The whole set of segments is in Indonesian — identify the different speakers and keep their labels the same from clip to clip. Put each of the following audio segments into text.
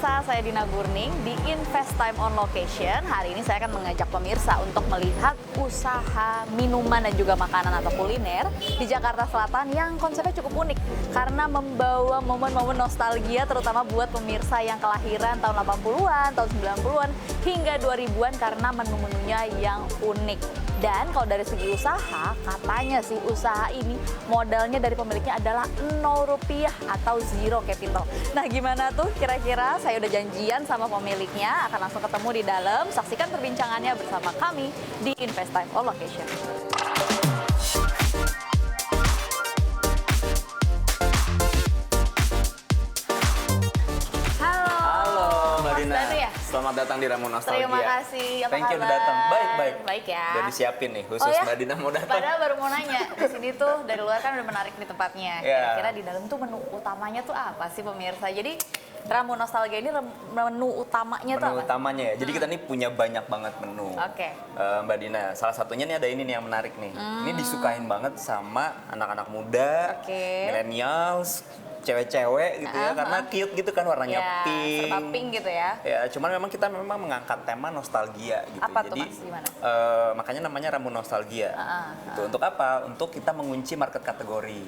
Speaker 1: pemirsa, saya Dina Gurning di Invest Time on Location. Hari ini saya akan mengajak pemirsa untuk melihat usaha minuman dan juga makanan atau kuliner di Jakarta Selatan yang konsepnya cukup unik karena membawa momen-momen nostalgia terutama buat pemirsa yang kelahiran tahun 80-an, tahun 90-an hingga 2000-an karena menu-menunya yang unik. Dan kalau dari segi usaha, katanya sih usaha ini modalnya dari pemiliknya adalah 0 rupiah atau zero capital. Nah gimana tuh kira-kira, saya udah janjian sama pemiliknya, akan langsung ketemu di dalam. Saksikan perbincangannya bersama kami di Invest Time on Location.
Speaker 2: Selamat datang di Ramu Nostalgia.
Speaker 1: Terima kasih. Apa
Speaker 2: Thank you
Speaker 1: kabar?
Speaker 2: udah datang. Baik.
Speaker 1: Baik ya.
Speaker 2: Udah disiapin nih khusus Mbak Dina mau datang.
Speaker 1: Padahal baru mau nanya. Di sini tuh dari luar kan udah menarik nih tempatnya.
Speaker 2: Yeah.
Speaker 1: Kira-kira di dalam tuh menu utamanya tuh apa sih pemirsa? Jadi Ramu Nostalgia ini menu utamanya tuh apa?
Speaker 2: Menu utamanya ya. Jadi kita nih punya banyak banget menu.
Speaker 1: Oke.
Speaker 2: Mbak Dina, salah satunya nih ada ini nih yang menarik nih. Ini disukain banget sama anak-anak muda, millennials, cewek-cewek gitu ya, karena cute gitu kan warnanya pink.
Speaker 1: Serba pink gitu ya.
Speaker 2: Ya, cuman memang kita mengangkat tema nostalgia gitu.
Speaker 1: Apa
Speaker 2: Jadi,
Speaker 1: tuh Mas? Gimana?
Speaker 2: Makanya namanya Ramu Nostalgia. Gitu. Untuk apa? Untuk kita mengunci market kategori.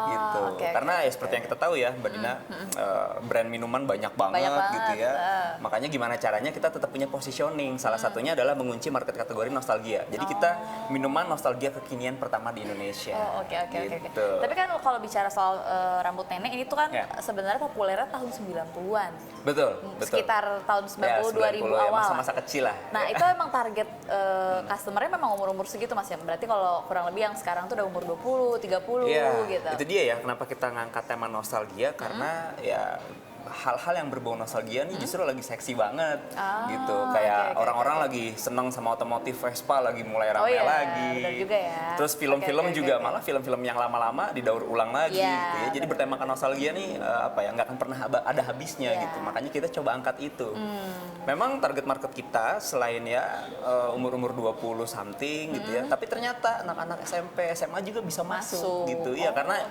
Speaker 2: Gitu. Karena ya seperti yang kita tahu ya, Mbak Dina, brand minuman banyak banget gitu ya. Makanya gimana caranya kita tetap punya positioning. Salah satunya adalah mengunci market kategori nostalgia. Jadi kita minuman nostalgia kekinian pertama di Indonesia.
Speaker 1: Oke.
Speaker 2: Gitu.
Speaker 1: Tapi kan kalau bicara soal rambut nenek ini tuh kan sebenarnya populernya tahun 90-an.
Speaker 2: Betul.
Speaker 1: Sekitar tahun 90 2000
Speaker 2: ya,
Speaker 1: awal.
Speaker 2: masa-masa kecil lah.
Speaker 1: Nah, itu emang target customer-nya memang umur-umur segitu Mas ya. Berarti kalau kurang lebih yang sekarang tuh udah umur 20, 30 gitu.
Speaker 2: Itu dia ya kenapa kita ngangkat tema nostalgia karena ya hal-hal yang berbau nostalgia nih justru lagi seksi banget gitu. Kayak orang-orang lagi seneng sama otomotif Vespa lagi mulai ramai lagi.
Speaker 1: Benar juga ya.
Speaker 2: Terus film-film juga malah film-film yang lama-lama didaur ulang lagi gitu ya. Jadi bertemakan nostalgia nih apa ya nggak akan pernah ada habisnya gitu. Makanya kita coba angkat itu. Memang target market kita selain ya umur-umur 20 something gitu ya. Tapi ternyata anak-anak SMP, SMA juga bisa masuk gitu. Ya karena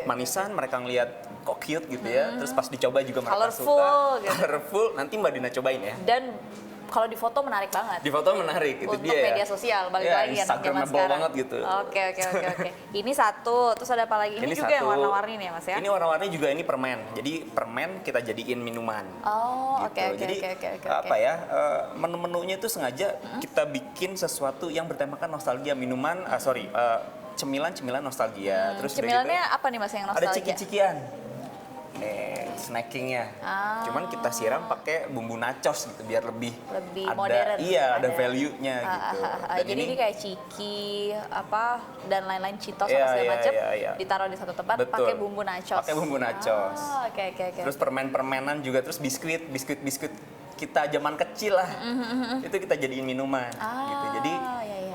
Speaker 2: manisan mereka ngelihat kok cute gitu ya. Terus pas dicoba juga mereka suka,
Speaker 1: gitu.
Speaker 2: Colorful, nanti Mbak Dina cobain ya.
Speaker 1: Dan kalau di foto menarik banget.
Speaker 2: Di foto menarik, itu
Speaker 1: untuk
Speaker 2: dia.
Speaker 1: Untuk media sosial, balik lagi ya zaman sekarang.
Speaker 2: Banget gitu.
Speaker 1: Oke. Ini satu, terus ada apa lagi? Ini juga yang warna-warni nih ya Mas ya?
Speaker 2: Ini warna-warni juga, ini permen. Jadi permen kita jadiin minuman.
Speaker 1: Oke.
Speaker 2: Jadi apa ya, menu-menunya itu sengaja kita bikin sesuatu yang bertemakan nostalgia minuman, cemilan-cemilan nostalgia. Terus
Speaker 1: cemilannya apa nih Mas yang nostalgia?
Speaker 2: Ada ciki-cikian. Nih, snackingnya. Cuman kita siram pakai bumbu nachos gitu biar lebih ada,
Speaker 1: modern.
Speaker 2: Iya, ada value-nya gitu.
Speaker 1: Jadi ini kayak ciki dan lain-lain Cheetos segala macam ditaruh di satu tempat pakai bumbu nachos.
Speaker 2: Pakai bumbu nachos.
Speaker 1: Oke.
Speaker 2: Terus permen-permenan juga, terus biskuit kita zaman kecil lah. Itu kita jadiin minuman gitu. Jadi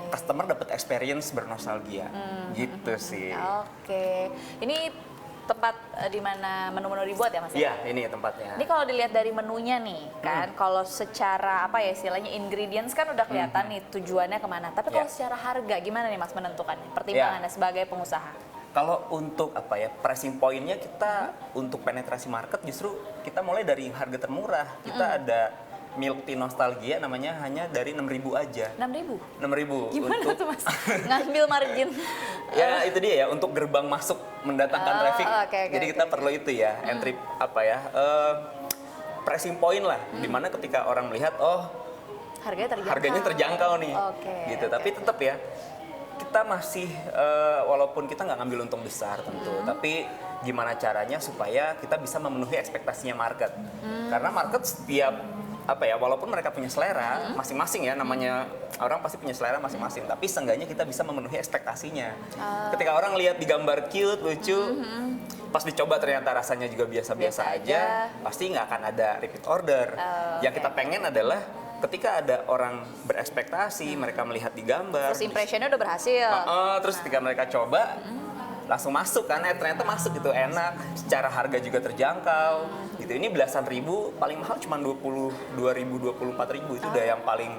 Speaker 2: customer dapat experience bernostalgia. Gitu sih.
Speaker 1: Oke. Ini tempat di mana menu-menu dibuat ya Mas?
Speaker 2: Iya, ini tempatnya.
Speaker 1: Ini kalau dilihat dari menunya nih kan, kalau secara apa ya istilahnya ingredients kan udah kelihatan nih tujuannya kemana. Tapi kalau secara harga gimana nih Mas menentukannya? Pertimbangannya sebagai pengusaha?
Speaker 2: Kalau untuk pricing point-nya kita untuk penetrasi market justru kita mulai dari harga termurah. Kita ada milk tea nostalgia namanya hanya dari 6.000 aja.
Speaker 1: 6.000?
Speaker 2: 6.000.
Speaker 1: Gimana tuh Mas? Ngambil margin?
Speaker 2: Ya itu dia ya, untuk gerbang masuk mendatangkan traffic. Jadi kita perlu itu ya, entry pricing point lah. Dimana ketika orang melihat, harganya terjangkau nih. Gitu. Tapi tetap ya, kita masih, walaupun kita nggak ngambil untung besar tentu, tapi gimana caranya supaya kita bisa memenuhi ekspektasinya market. Karena market setiap walaupun mereka punya selera masing-masing ya, namanya orang pasti punya selera masing-masing, tapi seenggaknya kita bisa memenuhi ekspektasinya. Ketika orang lihat di gambar cute, lucu, pas dicoba ternyata rasanya juga biasa-biasa aja, pasti nggak akan ada repeat order. Yang kita pengen adalah ketika ada orang berekspektasi, mereka melihat di gambar,
Speaker 1: terus impressionnya udah berhasil.
Speaker 2: Terus ketika mereka coba, langsung masuk kan, ternyata masuk gitu, enak, secara harga juga terjangkau gitu. Ini belasan ribu, paling mahal cuma 22.000, 24.000, itu udah yang paling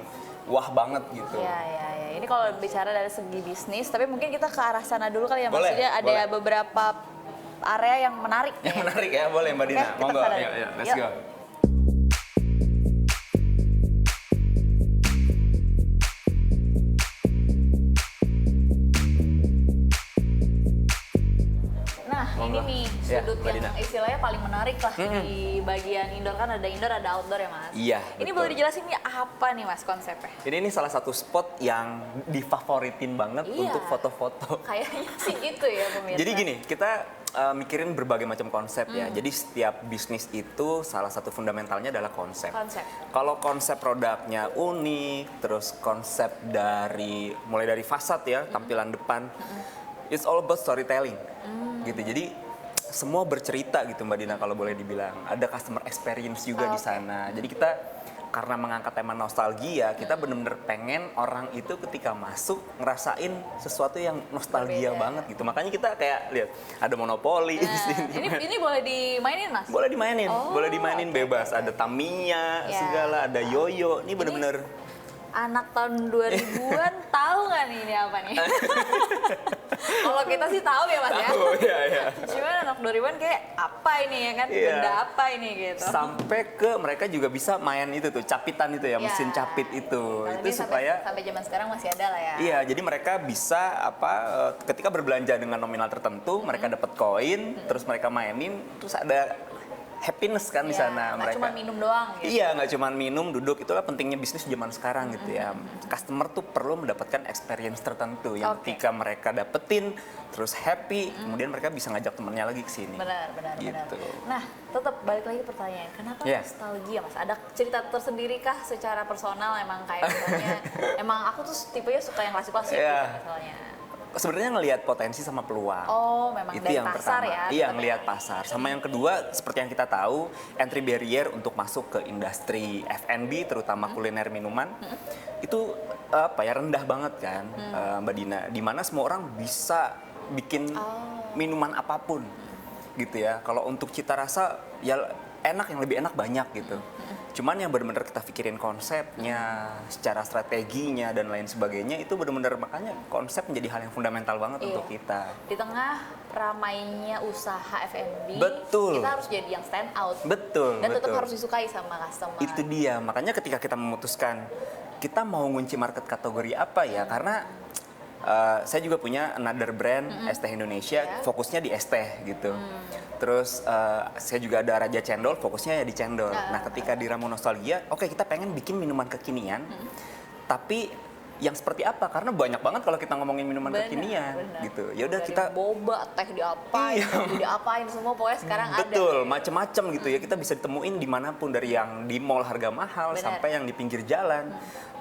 Speaker 2: wah banget gitu.
Speaker 1: Iya. Ini kalau bicara dari segi bisnis, tapi mungkin kita ke arah sana dulu kali ya.
Speaker 2: Boleh,
Speaker 1: maksudnya ada beberapa area yang menarik.
Speaker 2: Yang menarik ya, boleh Mbak Dina. Monggo, yuk, let's go.
Speaker 1: ini nih sudut
Speaker 2: Mbak
Speaker 1: yang
Speaker 2: Dina.
Speaker 1: istilahnya paling menarik lah di bagian indoor, kan ada indoor ada outdoor ya Mas.
Speaker 2: Iya.
Speaker 1: Ini
Speaker 2: betul.
Speaker 1: boleh dijelasin nih apa nih Mas konsepnya?
Speaker 2: Ini salah satu spot yang difavoritin banget
Speaker 1: Iya.
Speaker 2: untuk foto-foto.
Speaker 1: Kayaknya sih gitu ya pemirsa.
Speaker 2: Jadi gini, kita mikirin berbagai macam konsep ya. Jadi setiap bisnis itu salah satu fundamentalnya adalah konsep.
Speaker 1: Konsep.
Speaker 2: Kalau konsep produknya unik, terus konsep mulai dari fasad ya, tampilan depan, it's all about storytelling. Gitu. Jadi semua bercerita gitu Mbak Dina kalau boleh dibilang. Ada customer experience juga di sana. Jadi kita karena mengangkat tema nostalgia, kita benar-benar pengen orang itu ketika masuk ngerasain sesuatu yang nostalgia
Speaker 1: Berbeda.
Speaker 2: banget gitu. Makanya kita kayak lihat ada monopoli di sini.
Speaker 1: Ini boleh dimainin Mas?
Speaker 2: Boleh dimainin,
Speaker 1: Oh,
Speaker 2: boleh dimainin
Speaker 1: oke,
Speaker 2: bebas.
Speaker 1: oke,
Speaker 2: Ada Tamiya,
Speaker 1: Ya.
Speaker 2: segala, ada Yoyo. Ini bener-bener
Speaker 1: Anak tahun 2000-an tahu nggak nih ini apa nih? Kalau kita sih tahu ya Mas ya.
Speaker 2: oh iya iya.
Speaker 1: Cuman anak 2000-an kayak apa ini ya kan?
Speaker 2: Iya.
Speaker 1: Benda apa ini gitu.
Speaker 2: Sampai ke mereka juga bisa main itu tuh, capitan itu ya,
Speaker 1: Ya.
Speaker 2: mesin capit itu.
Speaker 1: Kalau
Speaker 2: Itu
Speaker 1: ini
Speaker 2: supaya
Speaker 1: sampai zaman sekarang masih ada lah ya.
Speaker 2: Iya, jadi mereka bisa ketika berbelanja dengan nominal tertentu, mereka dapat koin, terus mereka mainin, terus ada happiness kan di
Speaker 1: Iya,
Speaker 2: sana.
Speaker 1: nggak cuma minum doang gitu.
Speaker 2: Iya, nggak cuma minum, duduk. Itulah pentingnya bisnis zaman sekarang gitu ya. Customer tuh perlu mendapatkan experience tertentu yang
Speaker 1: Oke.
Speaker 2: ketika mereka dapetin, terus happy, kemudian mereka bisa ngajak temennya lagi ke sini.
Speaker 1: Benar.
Speaker 2: Gitu.
Speaker 1: Nah, tetap balik lagi pertanyaan, kenapa
Speaker 2: Iya.
Speaker 1: nostalgia Mas? Ada cerita tersendiri kah secara personal emang kayak misalnya, emang aku tuh tipenya suka yang klasik-klasik
Speaker 2: Iya.
Speaker 1: gitu misalnya.
Speaker 2: Sebenarnya ngelihat potensi sama peluang.
Speaker 1: Oh, memang
Speaker 2: Itu
Speaker 1: dari
Speaker 2: yang
Speaker 1: pasar
Speaker 2: pertama.
Speaker 1: ya?
Speaker 2: Iya,
Speaker 1: tetap
Speaker 2: ngelihat
Speaker 1: ya?
Speaker 2: pasar. Sama yang kedua, seperti yang kita tahu, entry barrier untuk masuk ke industri F&B, terutama kuliner minuman, itu rendah banget kan, Mbak Dina. Dimana semua orang bisa bikin minuman apapun, gitu ya. Kalau untuk cita rasa, ya enak, yang lebih enak banyak gitu. Cuman yang benar-benar kita pikirin konsepnya, secara strateginya dan lain sebagainya, itu benar-benar makanya konsep menjadi hal yang fundamental banget
Speaker 1: Iya.
Speaker 2: untuk kita.
Speaker 1: Di tengah ramainya usaha F&B,
Speaker 2: Betul.
Speaker 1: kita harus jadi yang stand out.
Speaker 2: Betul,
Speaker 1: Dan tetap
Speaker 2: betul.
Speaker 1: harus disukai sama customer.
Speaker 2: Itu dia, makanya ketika kita memutuskan kita mau ngunci market kategori apa ya, karena saya juga punya another brand es teh Indonesia,
Speaker 1: Ya.
Speaker 2: fokusnya di es teh gitu. Terus saya juga ada Raja Cendol, fokusnya ya di cendol. Nah, ketika di Ramu Nostalgia, oke kita pengen bikin minuman kekinian, tapi yang seperti apa? Karena banyak banget kalau kita ngomongin minuman kekinian gitu. Ya udah
Speaker 1: Dari
Speaker 2: kita
Speaker 1: boba, teh diapain,
Speaker 2: Iya.
Speaker 1: diapain semua pokoknya sekarang ada.
Speaker 2: betul, macem-macem gitu ya. Kita bisa ditemuin dimanapun, dari yang di mall harga mahal
Speaker 1: Benar.
Speaker 2: sampai yang di pinggir jalan.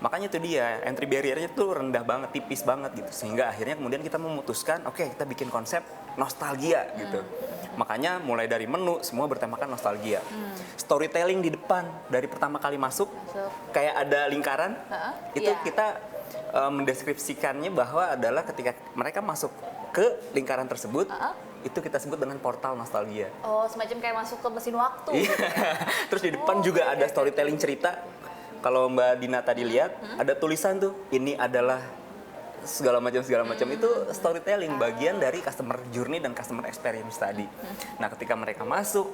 Speaker 2: Makanya itu dia, entry barrier-nya tuh rendah banget, tipis banget gitu. Sehingga akhirnya kemudian kita memutuskan, oke kita bikin konsep nostalgia gitu. Makanya mulai dari menu semua bertemakan nostalgia. Storytelling di depan dari pertama kali masuk, kayak ada lingkaran. Itu
Speaker 1: Iya.
Speaker 2: kita mendeskripsikannya bahwa adalah ketika mereka masuk ke lingkaran tersebut, itu kita sebut dengan portal nostalgia.
Speaker 1: Oh, semacam kayak masuk ke mesin waktu.
Speaker 2: Iya. Terus di depan juga ada storytelling cerita. Kalau Mbak Dina tadi lihat, ada tulisan tuh, ini adalah segala macam itu storytelling, bagian dari customer journey dan customer experience tadi. Nah, ketika mereka masuk,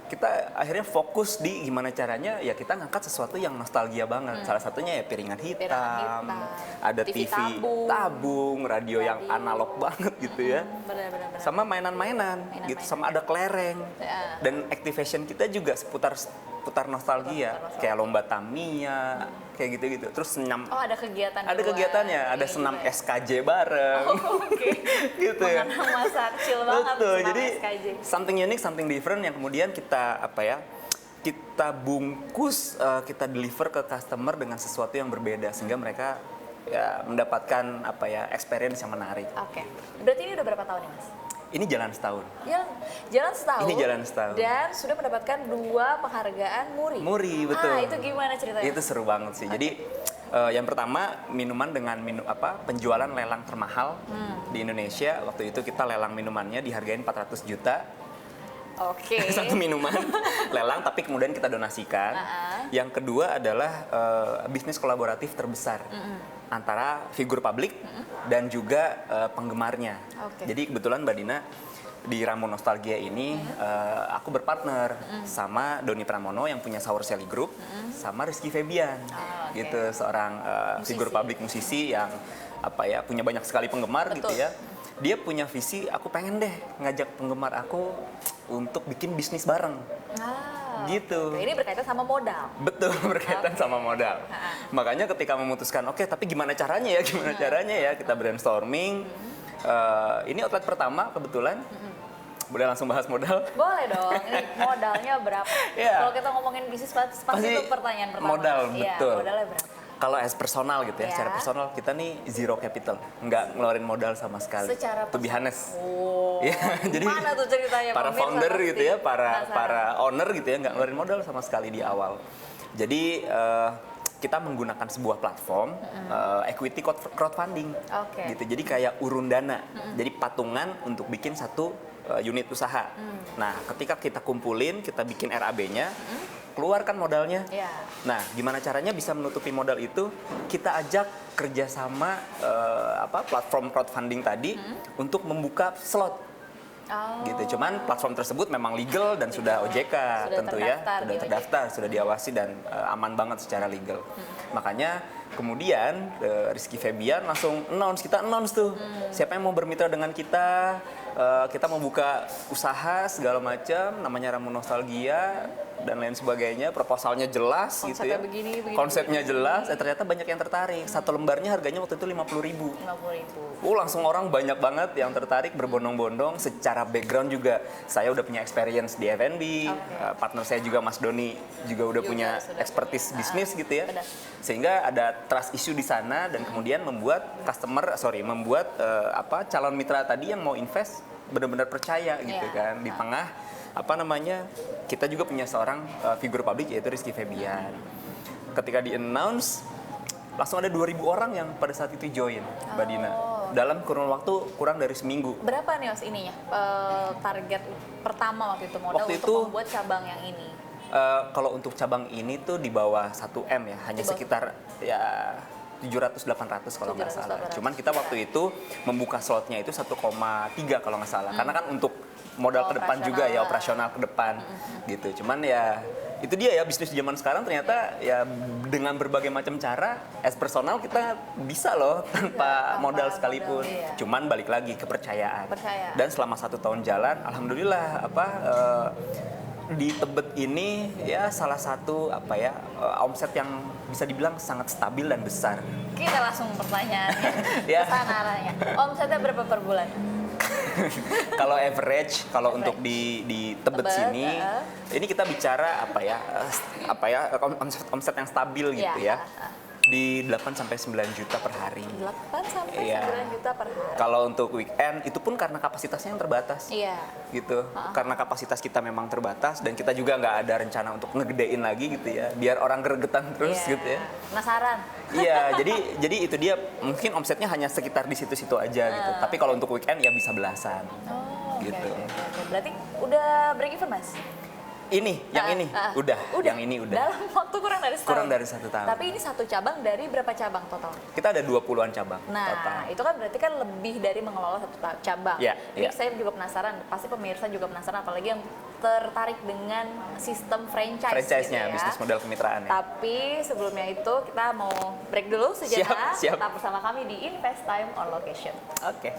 Speaker 2: kita akhirnya fokus di gimana caranya ya kita ngangkat sesuatu yang nostalgia banget. Salah satunya ya piringan hitam, ada
Speaker 1: TV
Speaker 2: TV
Speaker 1: tabung,
Speaker 2: radio yang analog banget gitu ya.
Speaker 1: Benar.
Speaker 2: Sama mainan-mainan gitu, sama ada kelereng.
Speaker 1: Ya.
Speaker 2: Dan activation kita juga seputar nostalgia, kayak lomba Tamiya, kayak gitu-gitu. Terus senam,
Speaker 1: Oh, ada kegiatan.
Speaker 2: ada kegiatannya, ada senam SKJ bareng.
Speaker 1: Oke.
Speaker 2: Gitu ya.
Speaker 1: Mengenang masa kecil banget.
Speaker 2: Betul.
Speaker 1: senam
Speaker 2: Jadi
Speaker 1: SKJ.
Speaker 2: something unique, something different yang kemudian kita kita bungkus, kita deliver ke customer dengan sesuatu yang berbeda sehingga mereka ya mendapatkan experience yang menarik.
Speaker 1: Oke. Berarti ini udah berapa tahun nih, Mas?
Speaker 2: Ini jalan setahun.
Speaker 1: Jalan setahun.
Speaker 2: Ini jalan setahun.
Speaker 1: Dan sudah mendapatkan 2 penghargaan Muri.
Speaker 2: Muri, betul.
Speaker 1: Ah, itu gimana ceritanya?
Speaker 2: Itu seru banget sih. Jadi yang pertama minuman dengan penjualan lelang termahal di Indonesia. Waktu itu kita lelang minumannya dihargain 400 juta.
Speaker 1: Oke.
Speaker 2: Satu minuman lelang, tapi kemudian kita donasikan. Yang kedua adalah bisnis kolaboratif terbesar antara figur publik dan juga penggemarnya.
Speaker 1: Oke.
Speaker 2: Jadi kebetulan Mbak Dina, di Ramu Nostalgia ini aku berpartner sama Doni Pramono yang punya Sour Sally Group sama Rizky Febian gitu, seorang figur publik musisi yang punya banyak sekali penggemar. Betul. Gitu ya. Dia punya visi, aku pengen deh ngajak penggemar aku untuk bikin bisnis bareng. Gitu.
Speaker 1: Ini berkaitan sama modal.
Speaker 2: Betul, berkaitan sama modal. Makanya ketika memutuskan, oke, tapi gimana caranya ya, kita brainstorming. Ini outlet pertama kebetulan. Boleh langsung bahas modal?
Speaker 1: Boleh dong. Ini modalnya berapa? Kalau kita ngomongin bisnis pasti itu pertanyaan pertama.
Speaker 2: Modal, betul.
Speaker 1: Modalnya berapa?
Speaker 2: Kalau as personal gitu ya, secara personal kita nih zero capital, nggak ngeluarin modal sama sekali.
Speaker 1: Secara
Speaker 2: to be honest. Jadi
Speaker 1: mana tuh ceritanya?
Speaker 2: Para founder gitu ya, para owner gitu ya, nggak ngeluarin modal sama sekali di awal. Jadi kita menggunakan sebuah platform equity crowdfunding, gitu. Jadi kayak urun dana, jadi patungan untuk bikin satu unit usaha. Nah, ketika kita kumpulin, kita bikin RAB-nya. Keluarkan modalnya. Nah, gimana caranya bisa menutupi modal itu? Kita ajak kerjasama platform crowdfunding tadi untuk membuka slot. Gitu. Cuman platform tersebut memang legal dan sudah OJK tentu ya, sudah terdaftar, sudah diawasi dan aman banget secara legal. Makanya kemudian Rizky Febian langsung kita announce tuh siapa yang mau bermitra dengan kita. Kita mau buka usaha segala macam, namanya Ramu Nostalgia dan lain sebagainya, proposalnya jelas.
Speaker 1: Konsepnya
Speaker 2: gitu ya.
Speaker 1: begini,
Speaker 2: konsepnya jelas, ternyata banyak yang tertarik. Satu lembarnya harganya waktu itu 50.000. Langsung orang banyak banget yang tertarik, berbondong-bondong. Secara background juga saya udah punya experience di F&B, partner saya juga Mas Doni juga udah punya expertise bisnis gitu ya. Sehingga ada trust issue di sana dan kemudian membuat calon mitra tadi yang mau invest benar-benar percaya gitu kan. Di tengah kita juga punya seorang figur publik yaitu Rizky Febian. Ketika di-announce langsung ada 2.000 orang yang pada saat itu join, Mbak Dina. Dalam kurun waktu kurang dari seminggu.
Speaker 1: Berapa nih Mas ininya? Target pertama waktu itu modal untuk membuat cabang yang ini?
Speaker 2: Kalau untuk cabang ini tuh di bawah 1M ya, hanya sekitar 700-800 kalau nggak salah. Cuman kita waktu itu membuka slotnya itu 1,3 kalau nggak salah. Karena kan untuk modal ke depan juga ya, operasional ke depan gitu. Cuman ya itu dia ya, bisnis zaman sekarang ternyata ya dengan berbagai macam cara as personal kita bisa loh tanpa modal sekalipun. Cuman balik lagi kepercayaan. Dan selama 1 tahun jalan, alhamdulillah di Tebet ini ya salah satu omset yang bisa dibilang sangat stabil dan besar.
Speaker 1: Kita langsung pertanyaannya ke sana arahnya. Omsetnya berapa per bulan?
Speaker 2: Kalau average, untuk di Tebet sini, ini kita bicara omset yang stabil gitu ya. Di 8-9 juta per hari.
Speaker 1: 8-9 juta per hari.
Speaker 2: Kalau untuk weekend itu pun karena kapasitasnya yang terbatas. Gitu. Karena kapasitas kita memang terbatas dan kita juga nggak ada rencana untuk ngegedein lagi gitu ya. Biar orang gregetan terus gitu ya.
Speaker 1: Penasaran.
Speaker 2: Iya, jadi itu dia, mungkin omsetnya hanya sekitar di situ-situ aja gitu. Tapi kalau untuk weekend ya bisa belasan. Gitu.
Speaker 1: Berarti udah break even, Mas?
Speaker 2: Yang ini udah. Yang ini udah.
Speaker 1: Dalam waktu kurang dari setahun.
Speaker 2: Kurang dari 1 tahun.
Speaker 1: Tapi ini satu cabang dari berapa cabang total?
Speaker 2: Kita ada 20-an cabang.
Speaker 1: Nah,
Speaker 2: total.
Speaker 1: Itu kan berarti kan lebih dari mengelola satu cabang. Ini saya juga penasaran, pasti pemirsa juga penasaran, apalagi yang tertarik dengan sistem franchise-nya,
Speaker 2: bisnis model kemitraan ya.
Speaker 1: Tapi sebelumnya itu kita mau break dulu sejenak.
Speaker 2: Siap.
Speaker 1: Tetap bersama kami di Invest Time on Location.
Speaker 2: Oke.